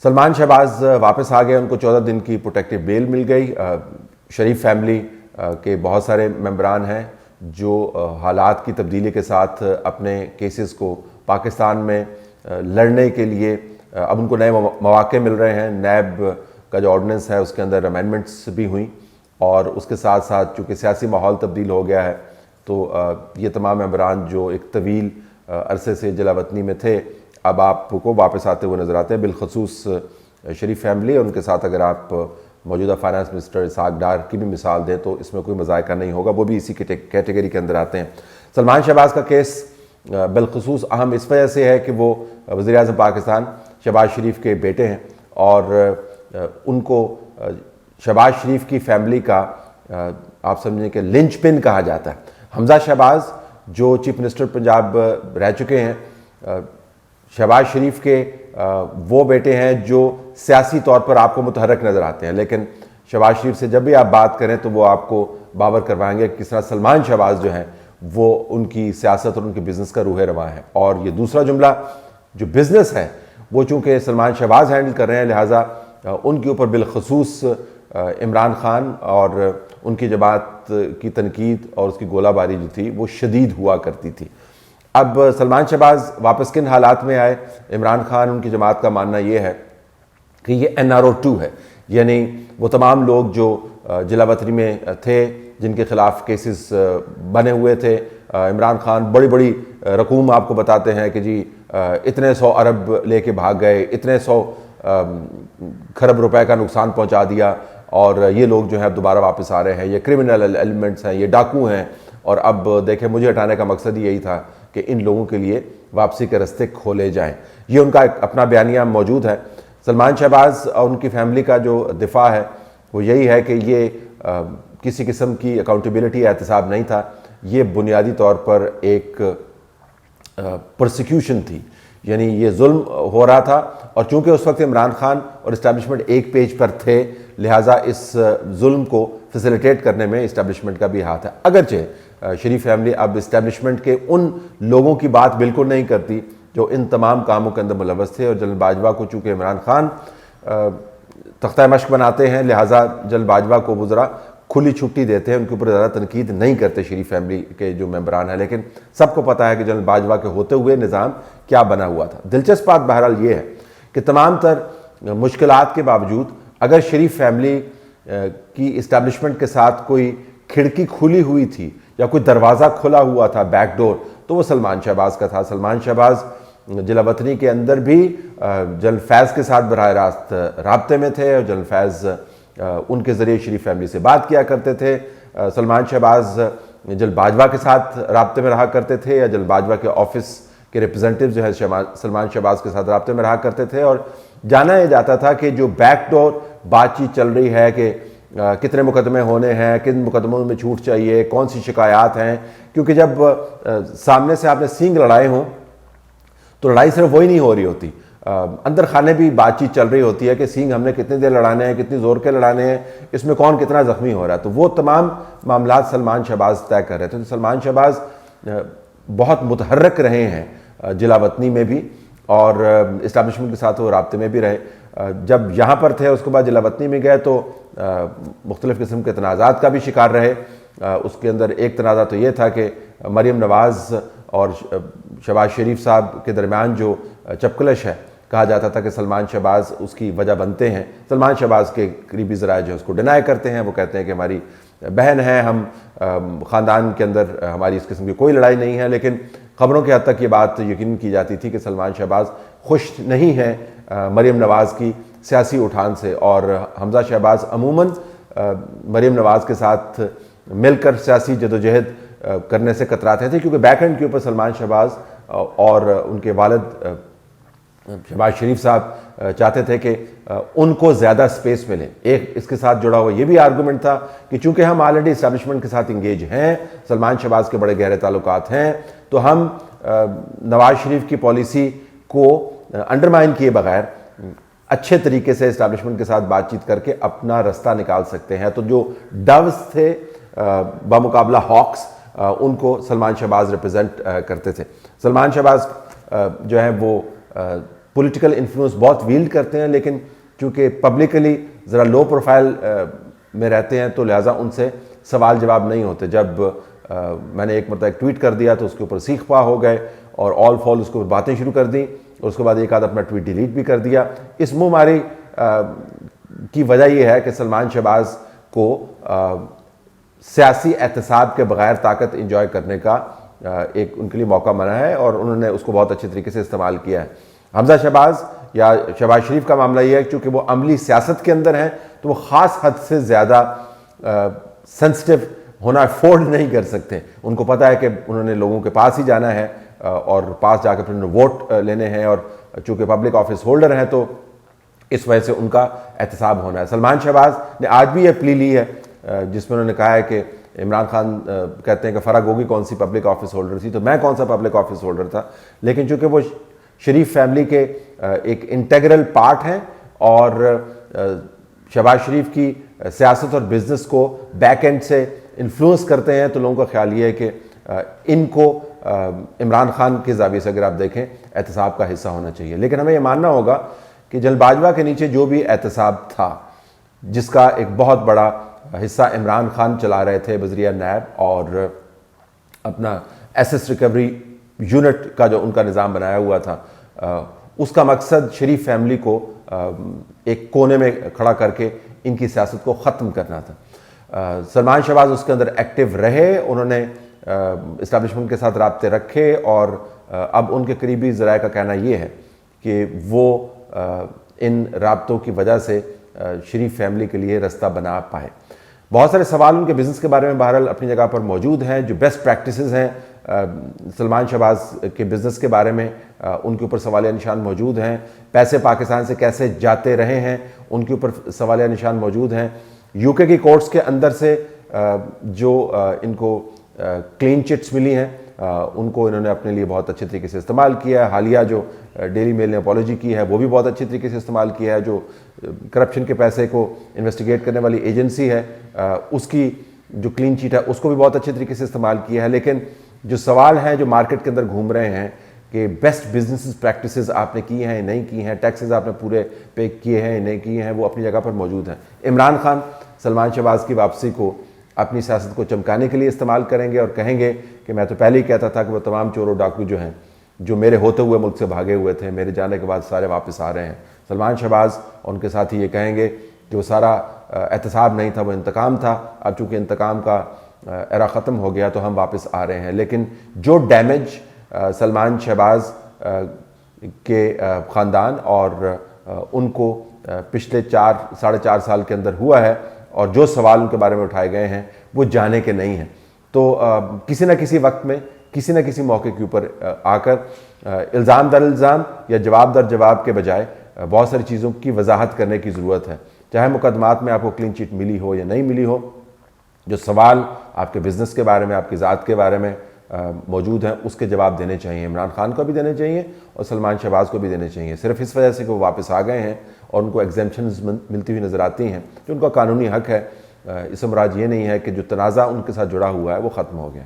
سلمان شہباز واپس آ گئے، ان کو 14 دن کی پروٹیکٹیو بیل مل گئی۔ شریف فیملی کے بہت سارے ممبران ہیں جو حالات کی تبدیلی کے ساتھ اپنے کیسز کو پاکستان میں لڑنے کے لیے اب ان کو نئے مواقع مل رہے ہیں۔ نیب کا جو آرڈیننس ہے اس کے اندر امینڈمنٹس بھی ہوئیں، اور اس کے ساتھ ساتھ چونکہ سیاسی ماحول تبدیل ہو گیا ہے تو یہ تمام ممبران جو ایک طویل عرصے سے جلا وطنی میں تھے اب آپ کو واپس آتے ہوئے نظر آتے ہیں، بالخصوص شریف فیملی۔ اور ان کے ساتھ اگر آپ موجودہ فائنانس منسٹر اسحاق ڈار کی بھی مثال دیں تو اس میں کوئی مذائقہ نہیں ہوگا، وہ بھی اسی کیٹیگری کے اندر آتے ہیں۔ سلمان شہباز کا کیس بالخصوص اہم اس وجہ سے ہے کہ وہ وزیر اعظم پاکستان شہباز شریف کے بیٹے ہیں، اور ان کو شہباز شریف کی فیملی کا آپ سمجھیں کہ لنچ پن کہا جاتا ہے۔ حمزہ شہباز جو چیف منسٹر پنجاب رہ چکے ہیں، شہباز شریف کے وہ بیٹے ہیں جو سیاسی طور پر آپ کو متحرک نظر آتے ہیں، لیکن شہباز شریف سے جب بھی آپ بات کریں تو وہ آپ کو باور کروائیں گے کہ کس طرح سلمان شہباز جو ہیں وہ ان کی سیاست اور ان کے بزنس کا روح رواں ہے۔ اور یہ دوسرا جملہ جو بزنس ہے وہ چونکہ سلمان شہباز ہینڈل کر رہے ہیں، لہٰذا ان کے اوپر بالخصوص عمران خان اور ان کی جماعت کی تنقید اور اس کی گولہ باری جو تھی وہ شدید ہوا کرتی تھی۔ اب سلمان شہباز واپس کن حالات میں آئے؟ عمران خان ان کی جماعت کا ماننا یہ ہے کہ یہ NRO2 ہے، یعنی وہ تمام لوگ جو جلا وطنی میں تھے جن کے خلاف کیسز بنے ہوئے تھے۔ عمران خان بڑی بڑی رقوم آپ کو بتاتے ہیں کہ جی اتنے 100 ارب لے کے بھاگ گئے، اتنے 100 کھرب روپے کا نقصان پہنچا دیا، اور یہ لوگ جو ہیں اب دوبارہ واپس آ رہے ہیں، یہ کرمنل ایلیمنٹس ہیں، یہ ڈاکو ہیں، اور اب دیکھیں مجھے ہٹانے کا مقصد یہی تھا کہ ان لوگوں کے لیے واپسی کے رستے کھولے جائیں۔ یہ ان کا ایک اپنا بیانیہ موجود ہے۔ سلمان شہباز اور ان کی فیملی کا جو دفاع ہے وہ یہی ہے کہ یہ کسی قسم کی اکاؤنٹیبلٹی احتساب نہیں تھا، یہ بنیادی طور پر ایک پرسیکیوشن تھی، یعنی یہ ظلم ہو رہا تھا، اور چونکہ اس وقت عمران خان اور اسٹیبلشمنٹ ایک پیج پر تھے لہٰذا اس ظلم کو فیسیلیٹیٹ کرنے میں اسٹیبلشمنٹ کا بھی ہاتھ ہے۔ اگرچہ شریف فیملی اب اسٹیبلشمنٹ کے ان لوگوں کی بات بالکل نہیں کرتی جو ان تمام کاموں کے اندر ملوث تھے، اور جنرل باجوہ کو چونکہ عمران خان تختہ مشق بناتے ہیں لہٰذا جنرل باجوہ کو وہ ذرا کھلی چھٹی دیتے ہیں، ان کے اوپر زیادہ تنقید نہیں کرتے شریف فیملی کے جو ممبران ہیں، لیکن سب کو پتہ ہے کہ جنرل باجوہ کے ہوتے ہوئے نظام کیا بنا ہوا تھا۔ دلچسپ بات بہرحال یہ ہے کہ تمام تر مشکلات کے باوجود اگر شریف فیملی کی اسٹیبلشمنٹ کے ساتھ کوئی کھڑکی کھلی ہوئی تھی یا کوئی دروازہ کھلا ہوا تھا، بیک ڈور، تو وہ سلمان شہباز کا تھا۔ سلمان شہباز جلا وطنی کے اندر بھی جنرل فیض کے ساتھ براہ راست رابطے میں تھے، اور جنرل فیض ان کے ذریعے شریف فیملی سے بات کیا کرتے تھے۔ سلمان شہباز جنرل باجوہ کے ساتھ رابطے میں رہا کرتے تھے، یا جنرل باجوہ کے آفس کے ریپرزنٹیو جو ہے سلمان شہباز کے ساتھ رابطے میں رہا کرتے تھے، اور جانا یہ جاتا تھا کہ جو بیک ڈور بات چیت چل رہی ہے کہ کتنے مقدمے ہونے ہیں، کن مقدموں میں چھوٹ چاہیے، کون سی شکایات ہیں، کیونکہ جب سامنے سے آپ نے سینگ لڑائے ہوں تو لڑائی صرف وہی نہیں ہو رہی ہوتی، اندر خانے بھی بات چیت چل رہی ہوتی ہے کہ سینگ ہم نے کتنے دیر لڑانے ہیں، کتنی زور کے لڑانے ہیں، اس میں کون کتنا زخمی ہو رہا ہے۔ تو وہ تمام معاملات سلمان شہباز طے کر رہے تھے۔ سلمان شہباز بہت متحرک رہے ہیں جلا وطنی میں بھی، اور اسٹیبلشمنٹ کے ساتھ وہ رابطے میں بھی رہے۔ جب یہاں پر تھے اس کے بعد جلا وطنی میں گئے تو مختلف قسم کے تنازعات کا بھی شکار رہے۔ اس کے اندر ایک تنازع تو یہ تھا کہ مریم نواز اور شہباز شریف صاحب کے درمیان جو چپکلش ہے، کہا جاتا تھا کہ سلمان شہباز اس کی وجہ بنتے ہیں۔ سلمان شہباز کے قریبی ذرائع جو اس کو ڈینائی کرتے ہیں، وہ کہتے ہیں کہ ہماری بہن ہے، ہم خاندان کے اندر ہماری اس قسم کی کوئی لڑائی نہیں ہے، لیکن خبروں کی حد تک یہ بات یقین کی جاتی تھی کہ سلمان شہباز خوش نہیں ہیں مریم نواز کی سیاسی اٹھان سے، اور حمزہ شہباز عموماً مریم نواز کے ساتھ مل کر سیاسی جدوجہد کرنے سے کتراتے تھے، کیونکہ بیک اینڈ کے اوپر سلمان شہباز اور ان کے والد شہباز شریف صاحب چاہتے تھے کہ ان کو زیادہ سپیس ملے۔ ایک اس کے ساتھ جڑا ہوا یہ بھی آرگومنٹ تھا کہ چونکہ ہم آلریڈی اسٹیبلشمنٹ کے ساتھ انگیج ہیں، سلمان شہباز کے بڑے گہرے تعلقات ہیں، تو ہم نواز شریف کی پالیسی کو انڈرمائن کیے بغیر اچھے طریقے سے اسٹیبلشمنٹ کے ساتھ بات چیت کر کے اپنا رستہ نکال سکتے ہیں۔ تو جو ڈوز تھے بمقابلہ ہاکس، ان کو سلمان شہباز ریپرزینٹ کرتے تھے۔ سلمان شہباز جو ہے وہ پولیٹیکل انفلوئنس بہت ویلڈ کرتے ہیں، لیکن چونکہ پبلکلی ذرا لو پروفائل میں رہتے ہیں تو لہٰذا ان سے سوال جواب نہیں ہوتے. جب میں نے ایک مرتبہ ایک ٹویٹ کر دیا تو اس کے اوپر سیخ پا ہو گئے اور آل فال اس کے اوپر باتیں شروع کر دیں، اور اس کے بعد ایک آدھ اپنا ٹویٹ ڈیلیٹ بھی کر دیا. اس منہ ماری کی وجہ یہ ہے کہ سلمان شہباز کو سیاسی احتساب کے بغیر طاقت انجوائے کرنے کا ایک ان کے لیے موقع ملا ہے، اور انہوں نے اس کو بہت اچھے طریقے سے استعمال کیا ہے. حمزہ شہباز یا شہباز شریف کا معاملہ یہ ہے کہ چونکہ وہ عملی سیاست کے اندر ہیں تو وہ خاص حد سے زیادہ سینسٹیو ہونا افورڈ نہیں کر سکتے. ان کو پتہ ہے کہ انہوں نے لوگوں کے پاس ہی جانا ہے اور پاس جا کے پھر انہوں نے ووٹ لینے ہیں، اور چونکہ پبلک آفس ہولڈر ہیں تو اس وجہ سے ان کا احتساب ہونا ہے. سلمان شہباز نے آج بھی یہ پلی لی ہے جس میں انہوں نے کہا ہے کہ عمران خان کہتے ہیں کہ فرا گوگی کون سی پبلک آفس ہولڈر تھی، تو میں کون سا پبلک آفس ہولڈر تھا. لیکن چونکہ وہ شریف فیملی کے ایک انٹیگرل پارٹ ہیں اور شہباز شریف کی سیاست اور بزنس کو بیک اینڈ سے انفلوئنس کرتے ہیں، تو لوگوں کا خیال یہ ہے کہ ان کو عمران خان کے زاویے سے اگر آپ دیکھیں احتساب کا حصہ ہونا چاہیے. لیکن ہمیں یہ ماننا ہوگا کہ جنرل باجوہ کے نیچے جو بھی احتساب تھا، جس کا ایک بہت بڑا حصہ عمران خان چلا رہے تھے بذریعہ نیب اور اپنا ایسیس ریکوری یونٹ کا جو ان کا نظام بنایا ہوا تھا، اس کا مقصد شریف فیملی کو ایک کونے میں کھڑا کر کے ان کی سیاست کو ختم کرنا تھا. سلمان شہباز اس کے اندر ایکٹیو رہے، انہوں نے اسٹیبلشمنٹ کے ساتھ رابطے رکھے، اور اب ان کے قریبی ذرائع کا کہنا یہ ہے کہ وہ ان رابطوں کی وجہ سے شریف فیملی کے لیے رستہ بنا پائے. بہت سارے سوال ان کے بزنس کے بارے میں بہرحال اپنی جگہ پر موجود ہیں. جو بیسٹ پریکٹسز ہیں سلمان شہباز کے بزنس کے بارے میں ان کے اوپر سوالیہ نشان موجود ہیں. پیسے پاکستان سے کیسے جاتے رہے ہیں ان کے اوپر سوالیہ نشان موجود ہیں. یو کے کی کورٹس کے اندر سے جو ان کو کلین چٹس ملی ہیں ان کو انہوں نے اپنے لیے بہت اچھے طریقے سے استعمال کیا ہے. حالیہ جو ڈیلی میل نے اپالوجی کی ہے وہ بھی بہت اچھے طریقے سے استعمال کیا ہے. جو کرپشن کے پیسے کو انویسٹیگیٹ کرنے والی ایجنسی ہے اس کی جو کلین چیٹ ہے اس کو بھی بہت اچھے طریقے سے استعمال کیا ہے. لیکن جو سوال ہیں جو مارکیٹ کے اندر گھوم رہے ہیں کہ بیسٹ بزنس پریکٹسز آپ نے کی ہیں نہیں کی ہیں، ٹیکسز آپ نے پورے پے کیے ہیں نہیں کیے ہیں، وہ اپنی جگہ پر موجود ہیں. عمران خان سلمان شہباز کی واپسی کو اپنی سیاست کو چمکانے کے لیے استعمال کریں گے اور کہیں گے کہ میں تو پہلے ہی کہتا تھا کہ وہ تمام چور و ڈاکو جو ہیں جو میرے ہوتے ہوئے ملک سے بھاگے ہوئے تھے، میرے جانے کے بعد سارے واپس آ رہے ہیں. سلمان شہباز اور ان کے ساتھی یہ کہیں گے کہ وہ سارا احتساب نہیں تھا، وہ انتقام تھا. اب چونکہ انتقام کا ایرا ختم ہو گیا تو ہم واپس آ رہے ہیں. لیکن جو ڈیمیج سلمان شہباز کے خاندان اور ان کو پچھلے 4.5 سال کے اندر ہوا ہے اور جو سوال ان کے بارے میں اٹھائے گئے ہیں وہ جانے کے نہیں ہیں. تو کسی نہ کسی وقت میں کسی نہ کسی موقع کے اوپر آ کر الزام در الزام یا جواب در جواب کے بجائے بہت ساری چیزوں کی وضاحت کرنے کی ضرورت ہے. چاہے مقدمات میں آپ کو کلین چٹ ملی ہو یا نہیں ملی ہو، جو سوال آپ کے بزنس کے بارے میں آپ کی ذات کے بارے میں موجود ہیں اس کے جواب دینے چاہیے. عمران خان کو بھی دینے چاہیے اور سلمان شہباز کو بھی دینے چاہیے. صرف اس وجہ سے کہ وہ واپس آ گئے ہیں اور ان کو ایگزیمپشنز ملتی ہوئی نظر آتی ہیں جو ان کا قانونی حق ہے، اس سے مراد یہ نہیں ہے کہ جو تنازع ان کے ساتھ جڑا ہوا ہے وہ ختم ہو گیا.